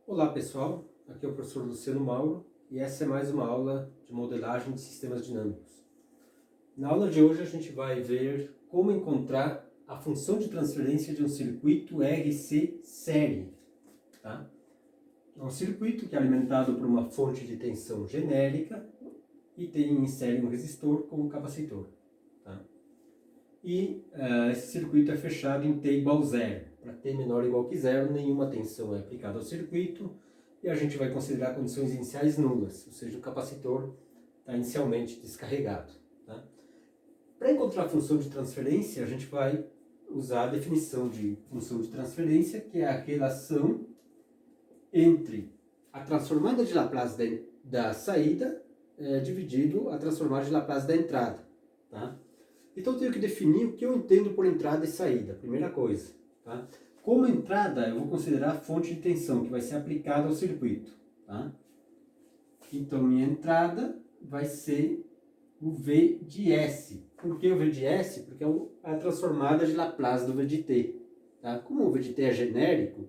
Olá pessoal, aqui é o professor Luciano Mauro e essa é mais uma aula de modelagem de sistemas dinâmicos. Na aula de hoje a gente vai ver como encontrar a função de transferência de um circuito RC série. Tá? É um circuito que é alimentado por uma fonte de tensão genérica e tem em série um resistor com um capacitor. Tá? E esse circuito é fechado em T igual a zero. Para T menor ou igual que zero, nenhuma tensão é aplicada ao circuito e a gente vai considerar condições iniciais nulas, ou seja, o capacitor está inicialmente descarregado. Tá? Para encontrar a função de transferência, a gente vai usar a definição de função de transferência, que é a relação entre a transformada de Laplace da saída dividido a transformada de Laplace da entrada. Tá? Então eu tenho que definir o que eu entendo por entrada e saída, primeira coisa. Tá? Como entrada, eu vou considerar a fonte de tensão que vai ser aplicada ao circuito. Tá? Então minha entrada vai ser o V de S. Por que o V de S? Porque é a transformada de Laplace do V de T. Tá? Como o V de T é genérico,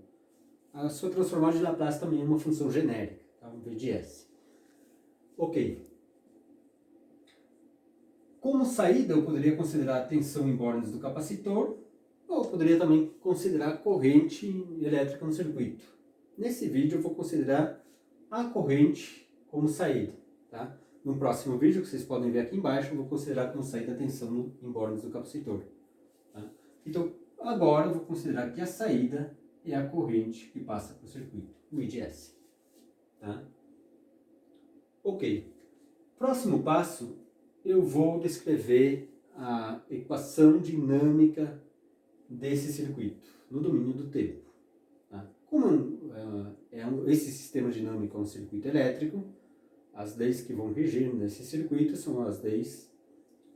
a sua transformada de Laplace também é uma função genérica, tá? O V de S. Ok. Como saída, eu poderia considerar a tensão em bornes do capacitor, ou eu poderia também considerar a corrente elétrica no circuito. Nesse vídeo eu vou considerar a corrente como saída. Tá? No próximo vídeo, que vocês podem ver aqui embaixo, eu vou considerar como saída a tensão em bornes do capacitor. Tá? Então, agora eu vou considerar que a saída é a corrente que passa para o circuito, o IDS. Tá? Ok. Próximo passo, eu vou descrever a equação dinâmica desse circuito, no domínio do tempo. Tá? Como esse sistema dinâmico é um circuito elétrico, as leis que vão regir nesse circuito são as leis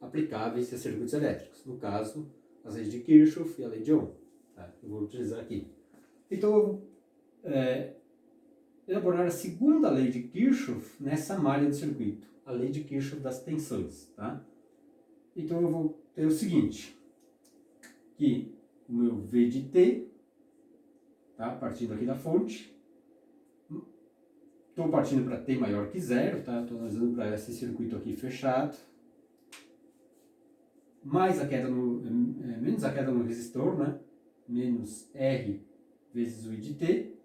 aplicáveis a circuitos elétricos. No caso, as leis de Kirchhoff e a lei de Ohm. Tá? Eu vou utilizar aqui. Então, eu vou elaborar a segunda lei de Kirchhoff nessa malha do circuito, a lei de Kirchhoff das tensões. Tá? Então, eu vou ter o seguinte, que o meu V de T, tá? Partindo aqui da fonte, estou partindo para T maior que zero, tá? Estou analisando para esse circuito aqui fechado, mais a queda menos a queda no resistor, né? Menos R vezes o I de T,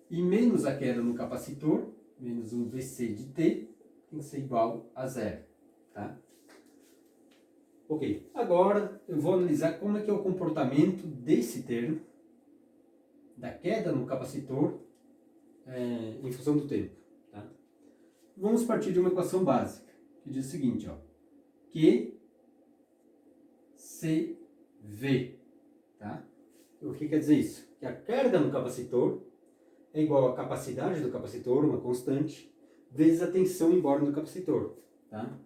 e menos a queda no capacitor, menos um VC de T, tem que ser igual a zero. Tá? Ok, agora eu vou analisar como é que é o comportamento desse termo, da queda no capacitor, em função do tempo. Tá? Vamos partir de uma equação básica, que diz o seguinte, ó, Q, C, V. Tá? O que quer dizer isso? Que a carga no capacitor é igual à capacidade do capacitor, uma constante, vezes a tensão em borne do capacitor. Tá?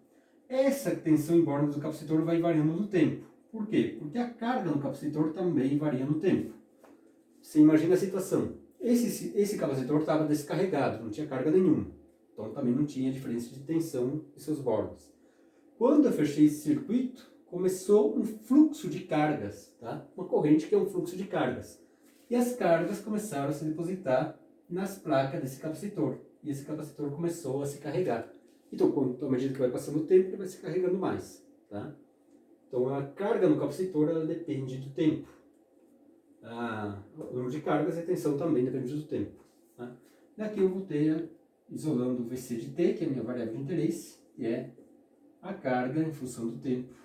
Essa tensão em borne do capacitor vai variando no tempo. Por quê? Porque a carga no capacitor também varia no tempo. Você imagina a situação. Esse capacitor estava descarregado, não tinha carga nenhuma. Então também não tinha diferença de tensão em seus bornes. Quando eu fechei esse circuito, começou um fluxo de cargas. Tá? Uma corrente que é um fluxo de cargas. E as cargas começaram a se depositar nas placas desse capacitor. E esse capacitor começou a se carregar. Então, à medida que vai passando o tempo, ele vai se carregando mais. Tá? Então, a carga no capacitor ela depende do tempo. O número de cargas e a tensão também depende do tempo. Tá? Daqui eu vou ter, isolando o VC de T, que é a minha variável de interesse, que é a carga em função do tempo,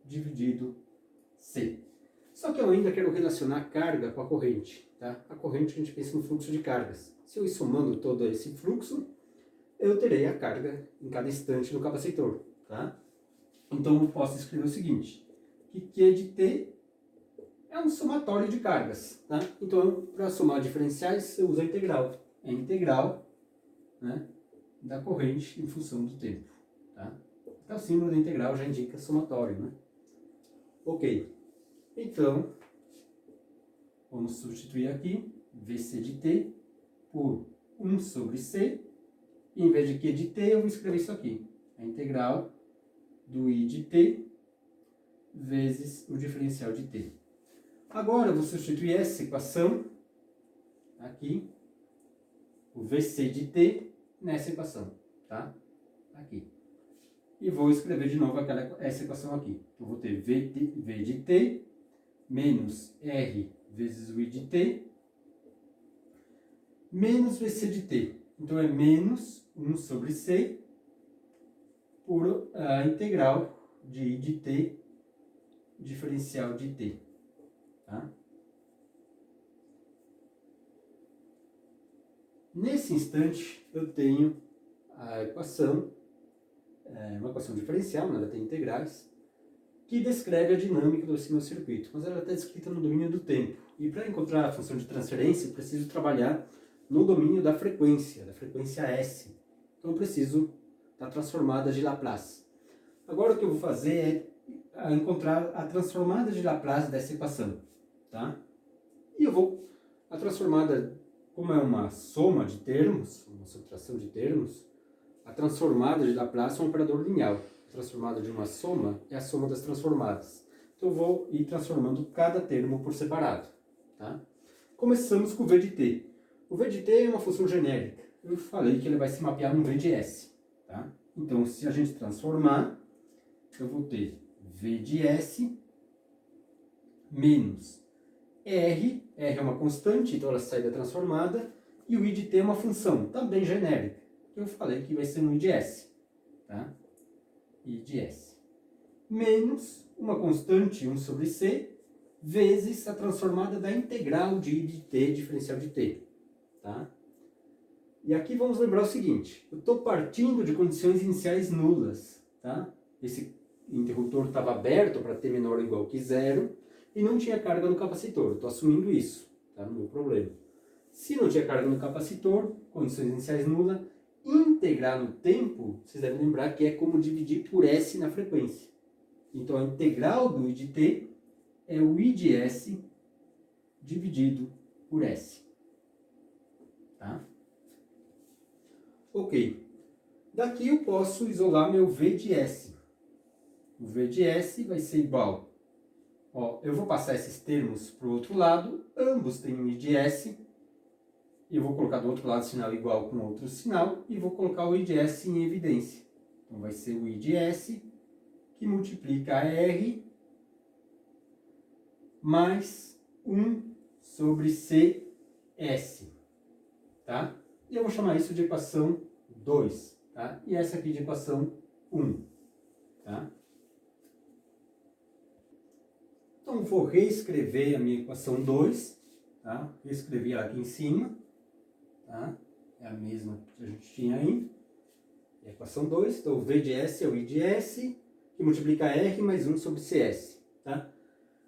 dividido C. Só que eu ainda quero relacionar a carga com a corrente. Tá? A corrente a gente pensa no fluxo de cargas. Se eu ir somando todo esse fluxo, eu terei a carga em cada instante no capacitor. Tá? Então eu posso escrever o seguinte, que Q de T é um somatório de cargas. Tá? Então, para somar diferenciais, eu uso a integral. É a integral, né, da corrente em função do tempo. Tá? Então o símbolo da integral já indica somatório. Né? Ok. Então, vamos substituir aqui VC de T por 1 sobre C. E em vez de Q de T, eu vou escrever isso aqui. A integral do I de T vezes o diferencial de T. Agora, eu vou substituir essa equação aqui o VC de T nessa equação, tá? Aqui. E vou escrever de novo essa equação aqui. Então, vou ter V de T menos R vezes o I de T menos VC de T. Então, é menos 1 sobre C por a integral de I de T diferencial de T. Tá? Nesse instante, eu tenho a equação, uma equação diferencial, né? Ela tem integrais, que descreve a dinâmica do meu circuito, mas ela está descrita no domínio do tempo. E para encontrar a função de transferência, eu preciso trabalhar no domínio da frequência S. Então eu preciso da transformada de Laplace. Agora o que eu vou fazer é encontrar a transformada de Laplace dessa equação. Tá? E a transformada, como é uma soma de termos, uma subtração de termos, a transformada de Laplace é um operador linear. A transformada de uma soma é a soma das transformadas. Então eu vou ir transformando cada termo por separado. Tá? Começamos com o V de t. O V de t é uma função genérica. Eu falei que ele vai se mapear no V de S. Tá? Então, se a gente transformar, eu vou ter V de S menos R é uma constante, então ela sai da transformada, e o I de t é uma função, também genérica. Eu falei que vai ser no I de S. Tá? I de S. Menos uma constante, 1 sobre C, vezes a transformada da integral de I de t diferencial de t. Tá? E aqui vamos lembrar o seguinte, eu estou partindo de condições iniciais nulas. Tá? Esse interruptor estava aberto para t menor ou igual que zero e não tinha carga no capacitor. Estou assumindo isso, tá? No meu problema. Se não tinha carga no capacitor, condições iniciais nulas, integrar no tempo, vocês devem lembrar que é como dividir por S na frequência. Então a integral do I de t é o I de S dividido por S. Tá? Ok. Daqui eu posso isolar meu V de S. O V de S vai ser igual. Eu vou passar esses termos para o outro lado. Ambos têm um I de S. E eu vou colocar do outro lado sinal igual com outro sinal. E vou colocar o I de S em evidência. Então vai ser o I de S que multiplica a R mais 1 sobre CS. Tá? E eu vou chamar isso de equação 2. Tá? E essa aqui de equação 1. Tá? Então, vou reescrever a minha equação 2. Tá? Reescrevi ela aqui em cima. Tá? É a mesma que a gente tinha aí. E a equação 2. Então, o V de S é o I de S, que multiplica R mais 1 sobre CS. Tá?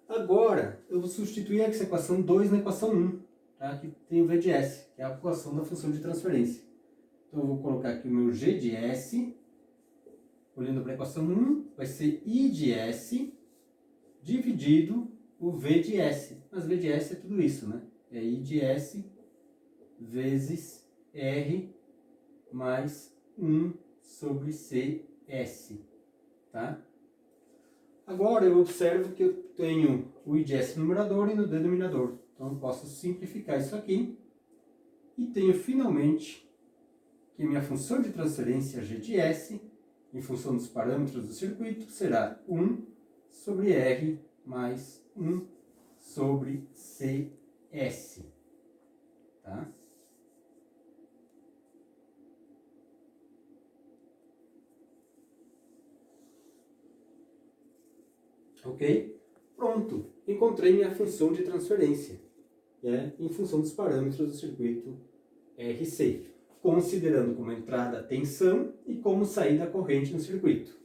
Agora, eu vou substituir essa equação 2 na equação 1. Tá? Que tem o V de S, que é a equação da função de transferência. Então, eu vou colocar aqui o meu G de S. Olhando para a equação 1, vai ser I de S dividido o V de S. Mas V de S é tudo isso, né? É I de S vezes R mais 1 sobre CS. Tá? Agora eu observo que eu tenho o I de S no numerador e no denominador. Então eu posso simplificar isso aqui. E tenho finalmente que a minha função de transferência G de S, em função dos parâmetros do circuito, será 1 sobre R mais 1 sobre CS. Tá? Ok? Pronto. Encontrei minha função de transferência, em função dos parâmetros do circuito RC, considerando como entrada a tensão e como saída a corrente no circuito.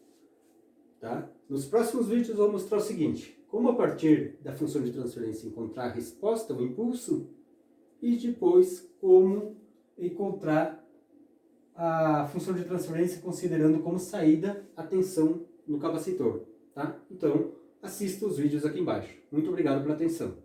Tá? Nos próximos vídeos eu vou mostrar o seguinte, como a partir da função de transferência encontrar a resposta ao impulso e depois como encontrar a função de transferência considerando como saída a tensão no capacitor. Tá? Então, assista os vídeos aqui embaixo. Muito obrigado pela atenção.